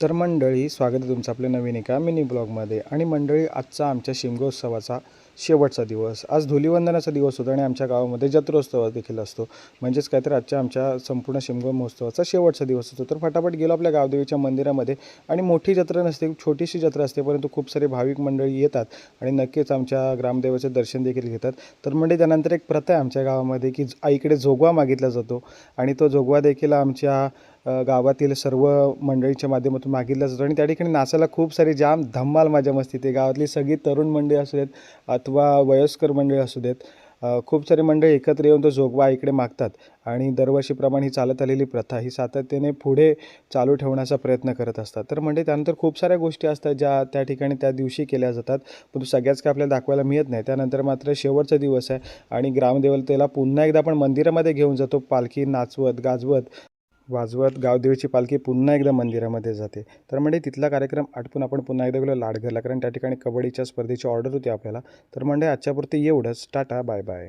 तर मंडळी, स्वागत आहे तुमचं आपल्या नवीन एका मिनी ब्लॉगमध्ये. आणि मंडळी, आजचा आमच्या शिमगोत्सवाचा शेवटचा दिवस. आज धुलीवंदनाचा दिवस होता आणि आमच्या गावामध्ये जत्रोत्सव देखील असतो. म्हणजेच काय तर आमच्या संपूर्ण शिमगो महोत्सवाचा शेवटचा दिवस असतो. तर फटाफट गेलो आपल्या गावदेवीच्या मंदिरामध्ये. आणि मोठी जत्रा नसते, छोटीशी जत्रा असते, परंतु खूप सारे भाविक मंडळी येतात आणि नक्कीच आमच्या ग्रामदेवाचे दर्शन देखील घेतात. तर म्हणजे त्यानंतर एक प्रथा आहे आमच्या गावामध्ये की आईकडे जोगवा मागितला जातो आणि तो जोगवा देखील आमच्या गावातील सर्व मंडळीच्या माध्यमातून मागितला जातो. आणि त्या ठिकाणी नाचायला खूप सारी जाम धम्माल मजा मस्ती ते गावातली सगळी तरुण मंडळी असू देत अथवा वयस्कर मंडळी असू देत, खूप सारी मंडळी एकत्र येऊन तो जोगवा आईकडे मागतात. आणि दरवर्षीप्रमाणे ही चालत आलेली प्रथा ही सातत्याने पुढे चालू ठेवण्याचा प्रयत्न करत असतात. तर म्हणजे त्यानंतर खूप साऱ्या गोष्टी असतात ज्या त्या ठिकाणी त्या दिवशी केल्या जातात, पण सगळ्याच काय आपल्याला दाखवायला मिळत नाही. त्यानंतर मात्र शेवटचा दिवस आहे आणि ग्रामदेवतेला पुन्हा एकदा आपण मंदिरामध्ये घेऊन जातो. पालखी नाचवत गाजवत वाजवत गावदेवीची पालखी पुन्हा एकदा मंदिरामध्ये जाते. तर म्हणजे तिथला कार्यक्रम आटपून आपण पुन्हा एकदा गेलो लाडघरला, कारण त्या ठिकाणी कबड्डीच्या स्पर्धेची ऑर्डर होती आपल्याला. तर म्हणजे आजच्यापुरती एवढंच. Ta-ta, bye bye.